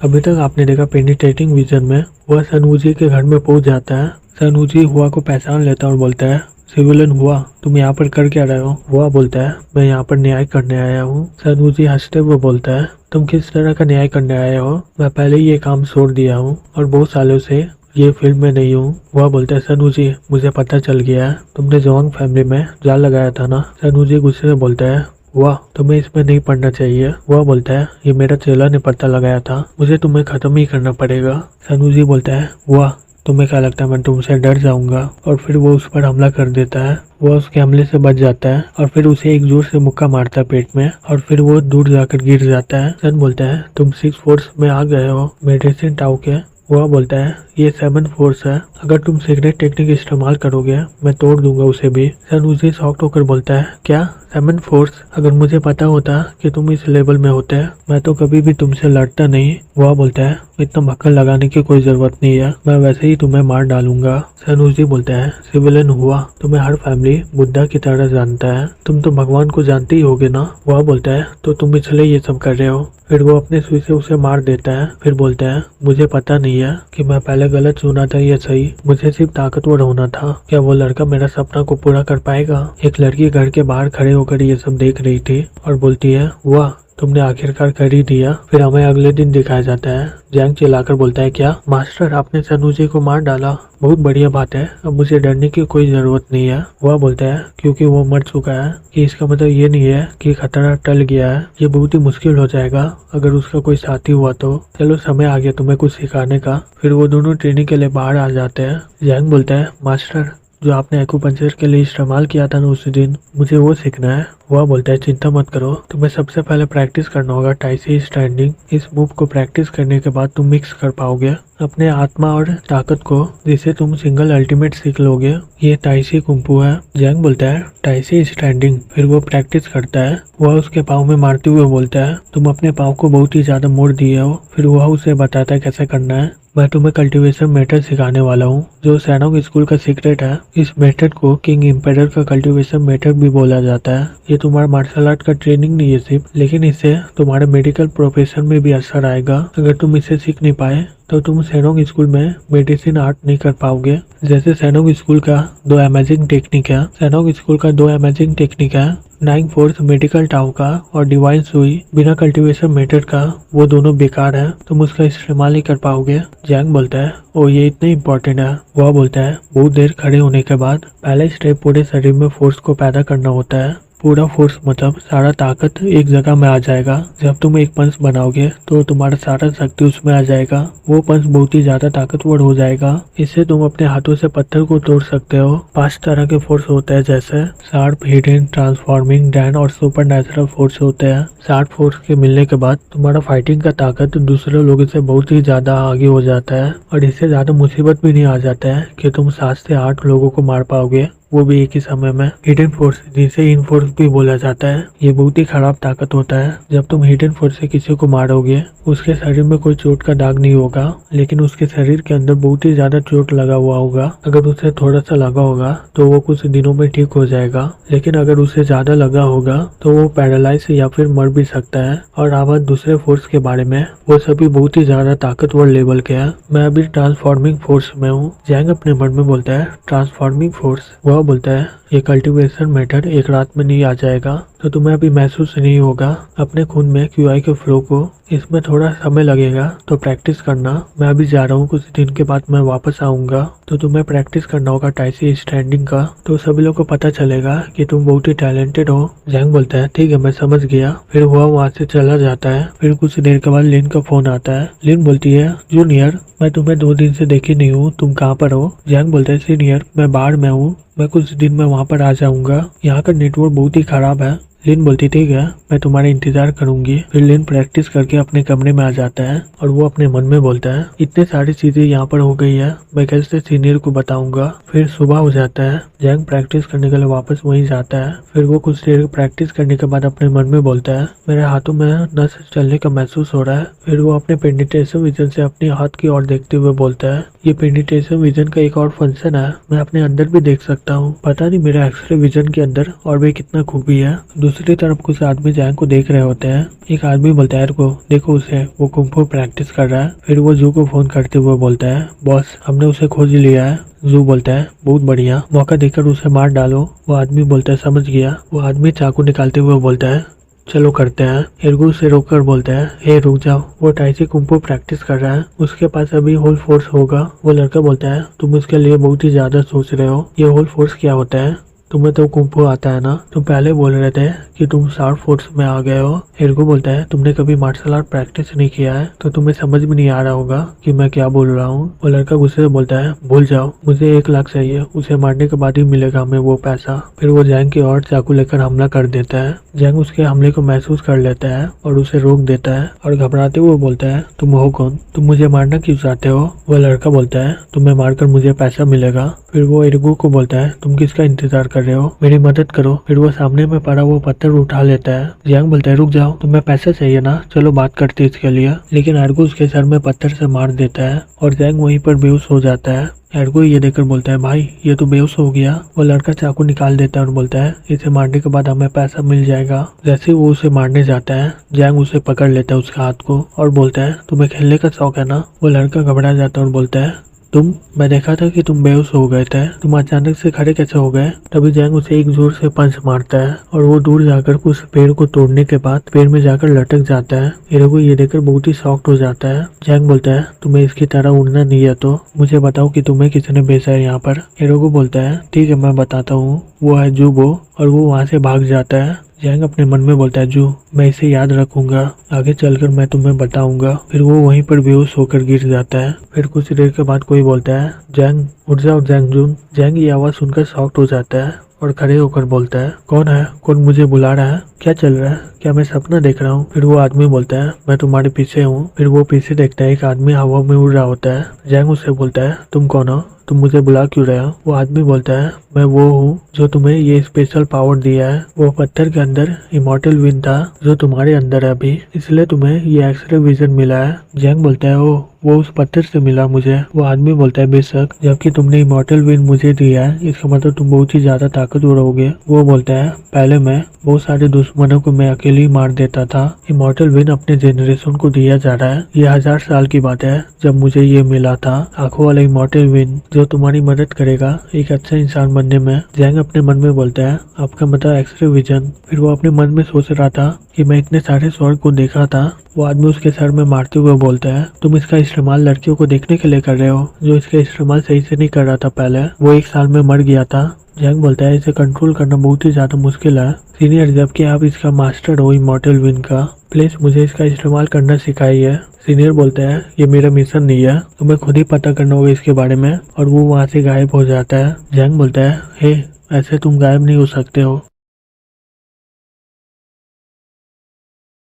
अभी तक आपने देखा पेनिट्रेटिंग विजन में वह सनवूजी के घर में पहुंच जाता है। सनवूजी हुआ को पहचान लेता है और बोलता है, सिविलियन हुआ, तुम यहाँ पर कर क्या रहे हो? हुआ बोलता है, मैं यहाँ पर न्याय करने आया हूँ। सनवूजी हंसते हुए बोलता है, तुम किस तरह का न्याय करने आए हो? मैं पहले ही ये काम छोड़ दिया हूँ और बहुत सालों से ये फील्ड में नहीं हूँ। वह बोलता है, सनवूजी मुझे पता चल गया है, तुमने जवांग फैमिली में जाल लगाया था ना? सनवूजी गुस्से में बोलता है, वाह, तुम्हें इसमें नहीं पढ़ना चाहिए। वह बोलता है, ये मेरा चेला ने पता लगाया था, मुझे तुम्हें खत्म ही करना पड़ेगा। सनवूजी बोलता है, वाह, तुम्हें क्या लगता है मैं तुमसे डर जाऊंगा? और फिर वो उस पर हमला कर देता है। वह उसके हमले से बच जाता है और फिर उसे एक जोर से मुक्का मारता है पेट में और फिर वो दूर जाकर गिर जाता है। सन बोलता है, तुम 6 फोर्स में आ गए हो मेडिसिन टाउ के। वह बोलता है, ये 7 फोर्स है, अगर तुम सीक्रेट टेक्निक इस्तेमाल करोगे मैं तोड़ दूंगा उसे भी। सन उसे शॉक्ड होकर बोलता है, क्या 7 फोर्स? अगर मुझे पता होता कि तुम इस लेवल में होते मैं तो कभी भी तुमसे लड़ता नहीं। वह बोलता है, इतना भक्कन लगाने की कोई जरूरत नहीं है, मैं वैसे ही तुम्हें मार डालूंगा। सनूजी बोलता है, सिविलियन हुआ, तुम्हें हर फैमिली बुद्धा की तरह जानता है, तुम तो भगवान को जानते ही होगे ना? वह बोलता है, तो तुम इसलिए ये सब कर रहे हो? फिर वो अपने सुई से उसे मार देता है। फिर बोलता है, मुझे पता नहीं है कि मैं पहले गलत सुना था या सही, मुझे सिर्फ ताकतवर होना था। क्या वो लड़का मेरा सपना को पूरा कर पाएगा? एक लड़की घर के बाहर खड़े होकर ये सब देख रही थी और बोलती है, वाह, तुमने आखिरकार कर ही दिया। फिर हमें अगले दिन दिखाया जाता है। जैंग चिल्लाकर बोलता है, क्या मास्टर, आपने सनूजी को मार डाला? बहुत बढ़िया बात है, अब मुझे डरने की कोई जरूरत नहीं है। वह बोलता है, क्योंकि वो मर चुका है, कि इसका मतलब ये नहीं है कि खतरा टल गया है, ये बहुत ही मुश्किल हो जाएगा अगर उसका कोई साथी हुआ तो। चलो समय आ गया तुम्हें कुछ सिखाने का। फिर वो दोनों ट्रेनिंग के लिए बाहर आ जाते हैं। जैंग बोलता है, मास्टर, जो आपने एक्यूपंक्चर के लिए इस्तेमाल किया था ना उस दिन, मुझे वो सीखना है। वह बोलता है, चिंता मत करो, तुम्हें सबसे पहले प्रैक्टिस करना होगा टाइसी स्टैंडिंग। इस मूव को प्रैक्टिस करने के बाद तुम मिक्स कर पाओगे अपने आत्मा और ताकत को, जिसे तुम सिंगल अल्टीमेट सीख लोगे। ये टाइसी कुंफू है। जैंग बोलता है, टाइसी स्टैंडिंग। फिर वो प्रैक्टिस करता है। वह उसके पाँव में मारते हुए बोलता है, तुम अपने पाँव को बहुत ही ज्यादा मोड़ दिए हो। फिर वह उसे बताता है कैसे करना है। मैं तुम्हें कल्टीवेशन मेथड सिखाने वाला हूँ, जो सैनोंग स्कूल का सीक्रेट है। इस मेथड को किंग इम्पेरर का कल्टीवेशन मेथड भी बोला जाता है। ये तुम्हारा मार्शल आर्ट का ट्रेनिंग नहीं है सिर्फ, लेकिन इससे तुम्हारे मेडिकल प्रोफेशन में भी असर आएगा। अगर तुम इसे सीख नहीं पाए तो तुम सैनोंग स्कूल में मेडिसिन आर्ट नहीं कर पाओगे। जैसे सैनोंग स्कूल का 2 अमेजिंग टेक्निक है, सैनोंग स्कूल का 2 अमेजिंग टेक्निक है, 9 फोर्स मेडिकल टाउ का और डिवाइन सुई। बिना कल्टीवेशन मेथड का वो दोनों बेकार है, तुम उसका इस्तेमाल नहीं कर पाओगे। जैंग बोलता है, ओ ये इतना इम्पोर्टेंट है। वह बोलता है, बहुत देर खड़े होने के बाद पहला स्टेप पूरे शरीर में फोर्स को पैदा करना होता है। पूरा फोर्स मतलब सारा ताकत एक जगह में आ जाएगा। जब तुम एक पंच बनाओगे तो तुम्हारा सारा शक्ति उसमें आ जाएगा। वो पंच बहुत ही ज्यादा ताकतवर हो जाएगा। इससे तुम अपने हाथों से पत्थर को तोड़ सकते हो। 5 तरह के फोर्स होते हैं, जैसे शार्प, हिडन, ट्रांसफॉर्मिंग, डैन और सुपर नेचुरल फोर्स होते हैं। 60 फोर्स के मिलने के बाद तुम्हारा फाइटिंग का ताकत दूसरे लोगों से बहुत ही ज्यादा आगे हो जाता है और इससे ज्यादा मुसीबत भी नहीं आ जाता है कि तुम 7 से 8 लोगों को मार पाओगे, वो भी एक ही समय में। हिडन फोर्स, जिसे इन फोर्स भी बोला जाता है, ये बहुत ही खराब ताकत होता है। जब तुम हिडन फोर्स से किसी को मारोगे, उसके शरीर में कोई चोट का दाग नहीं होगा, लेकिन उसके शरीर के अंदर बहुत ही ज्यादा चोट लगा हुआ होगा। अगर उसे थोड़ा सा लगा होगा तो वो कुछ दिनों में ठीक हो जाएगा, लेकिन अगर उसे ज्यादा लगा होगा तो वो पैरालाइज या फिर मर भी सकता है। और आवाज दूसरे फोर्स के बारे में, वो सभी बहुत ही ज्यादा ताकतवर लेवल के हैं। मैं अभी ट्रांसफॉर्मिंग फोर्स में हूँ। जैंग अपने मन में बोलता है, ट्रांसफॉर्मिंग फोर्स। वह बोलता है, ये कल्टीवेशन मेथड एक रात में नहीं आ जाएगा, तो तुम्हें अभी महसूस नहीं होगा अपने खून में क्यूआई के फ्लो को। इसमें थोड़ा समय लगेगा, तो प्रैक्टिस करना। मैं अभी जा रहा हूँ, कुछ दिन के बाद मैं वापस आऊंगा, तो तुम्हें प्रैक्टिस करना होगा टाइसी स्टैंडिंग का, तो सभी लोग को पता चलेगा कि तुम बहुत ही टैलेंटेड हो। जैंग बोलता है, ठीक है, मैं समझ गया। फिर वह वहाँ से चला जाता है। फिर कुछ देर के बाद लिन का फोन आता है। लिन बोलती है, जूनियर, मैं तुम्हें 2 दिन से देखी नहीं हूँ, तुम कहाँ पर हो? जैंग बोलता है, सीनियर, मैं बाहर में हूँ, मैं कुछ दिन में वहाँ पर आ जाऊंगा, यहाँ का नेटवर्क बहुत ही खराब है। लिन बोलती, ठीक है, मैं तुम्हारा इंतजार करूंगी। फिर लिन प्रैक्टिस करके अपने कमरे में आ जाता है और वो अपने मन में बोलता है, इतने सारी चीजें यहाँ पर हो गई है, मैं कैसे सीनियर को बताऊंगा। फिर सुबह हो जाता है। जैंग प्रैक्टिस करने के लिए वापस वहीं जाता है। फिर वो कुछ देर प्रैक्टिस करने के बाद अपने मन में बोलता है, मेरे हाथों में नस चलने का महसूस हो रहा है। फिर वो अपने पेनिट्रेशन विजन से अपने हाथ की ओर देखते हुए बोलता है, ये पेनिट्रेशन विजन का एक और फंक्शन है, मैं अपने अंदर भी देख सकता हूँ। पता नहीं मेरा एक्सरे विजन के अंदर और भी कितना खूबी है। दूसरी तरफ कुछ आदमी जैंग को देख रहे होते हैं। एक आदमी बोलता है को देखो उसे, वो कुंफू प्रैक्टिस कर रहा है। फिर वो जू को फोन करते हुए बोलता है बॉस हमने उसे खोज लिया है। जू बोलता है बहुत बढ़िया, मौका देकर उसे मार डालो। वो आदमी बोलता है समझ गया। वो आदमी चाकू निकालते हुए बोलता है चलो करते हैं। एर्गो उसे रोककर बोलता है हे रुक जाओ, वो टाइची कुंफू प्रैक्टिस कर रहा है, उसके पास अभी होल फोर्स होगा। वो लड़का बोलता है तुम उसके लिए बहुत ही ज्यादा सोच रहे हो, ये होल फोर्स क्या होता है? तुम्हें तो कुंफू आता है ना, तुम पहले बोल रहे थे कि तुम शार्प फोर्स में आ गए हो। एर्गो बोलता है तुमने कभी मार्शल आर्ट प्रैक्टिस नहीं किया है तो तुम्हें समझ भी नहीं आ रहा होगा कि मैं क्या बोल रहा हूँ। वो लड़का गुस्से से बोलता है भूल जाओ, मुझे 1 लाख चाहिए, उसे मारने के बाद ही मिलेगा हमें वो पैसा। फिर वो जैंग की ओर चाकू लेकर हमला कर देता है। जैंग उसके हमले को महसूस कर लेता है और उसे रोक देता है और घबराते हुए बोलता है तुम हो कौन, तुम मुझे मारना क्यों चाहते हो? वो लड़का बोलता है तुम्हें मारकर मुझे पैसा मिलेगा। फिर वो एर्गो को बोलता है तुम किसका इंतजार कर रहे हो, मेरी मदद करो। फिर वो सामने में पड़ा वो पत्थर उठा लेता है। जैंग बोलता है रुक जाओ, तुम्हें पैसा चाहिए ना, चलो बात करते हैं इसके लिए। लेकिन एर्गो उसके सर में पत्थर से मार देता है और जैंग वहीं पर बेहोश हो जाता है। एर्गो ये देखकर बोलता है भाई ये तो बेहोश हो गया। वो लड़का चाकू निकाल देता है और बोलता है इसे मारने के बाद हमें पैसा मिल जाएगा। जैसे वो उसे मारने जाता है जैंग उसे पकड़ लेता है उसके हाथ को और बोलता है तुम्हें खेलने का शौक है ना। वो लड़का घबरा जाता है और बोलता है मैं देखा था कि तुम बेहोश हो गए थे, तुम अचानक से खड़े कैसे हो गए? तभी जैंग उसे एक जोर से पंच मारता है और वो दूर जाकर उस पेड़ को तोड़ने के बाद पेड़ में जाकर लटक जाता है। एर्गो ये देखकर बहुत ही शॉक्ड हो जाता है। जैंग बोलता है तुम्हें इसकी तरह उड़ना नहीं है तो मुझे बताओ कि तुम्हें किसने भेजा है यहाँ पर। एर्गो बोलता है ठीक है मैं बताता हूँ, वो है जूबो। और वो वहाँ से भाग जाता है। जैंग अपने मन में बोलता है जू मैं इसे याद रखूंगा, आगे चलकर मैं तुम्हें बताऊंगा। फिर वो वहीं पर बेहोश होकर गिर जाता है। फिर कुछ देर के बाद कोई बोलता है जैंग उठ जाओ जैंग जून। जैंग ये आवाज सुनकर शॉक्ड हो जाता है और खड़े होकर बोलता है कौन है, कौन मुझे बुला रहा है, क्या चल रहा है, क्या मैं सपना देख रहा हूँ? फिर वो आदमी बोलता है मैं तुम्हारे पीछे हूँ। फिर वो पीछे देखता है एक आदमी हवा में उड़ रहा होता है। जैंग उससे बोलता है तुम कौन हो, तुम मुझे बुला क्यों रहे हो? वो आदमी बोलता है मैं वो हूँ जो तुम्हें ये स्पेशल पावर दिया है। वो पत्थर के अंदर इमॉर्टल विन था जो तुम्हारे अंदर है अभी, इसलिए तुम्हें ये एक्सरे विजन मिला है। जैंग बोलता है वो उस पत्थर से मिला मुझे। वो आदमी बोलता है बेशक, जबकि तुमने इमॉर्टल विन मुझे दिया है इसका मतलब तुम बहुत ही ज्यादा ताकतवर होगे। वो बोलता है पहले मैं बहुत सारे दुश्मनों को मैं अकेले ही मार देता था, इमॉर्टल विन अपने जेनरेशन को दिया जा रहा है। ये 1000 साल की बात है जब मुझे ये मिला था, आंखों वाला इमॉर्टल विन जो तुम्हारी मदद करेगा एक अच्छा इंसान बनने में। जैंग अपने मन में बोलता है आपका मतलब एक्सरे विजन। फिर वो अपने मन में सोच रहा था कि मैं इतने सारे स्वर्ग को देखा था। वो आदमी उसके सर में मारते हुए बोलता है तुम इसका इस्तेमाल लड़कियों को देखने के लिए कर रहे हो, जो इसका इस्तेमाल सही से नहीं कर रहा था पहले, वो 1 साल में मर गया था। जैंग बोलता है इसे कंट्रोल करना बहुत ही ज्यादा मुश्किल है सीनियर, जबकि आप इसका मास्टर हो इमॉर्टल विन का, प्लीज मुझे इसका इस्तेमाल करना सिखाइए। सीनियर बोलता है ये मेरा मिशन नहीं है, तुम्हें खुद ही पता करना होगा इसके बारे में। और वो वहाँ से गायब हो जाता है। जैंग बोलता है हे ऐसे तुम गायब नहीं हो सकते हो।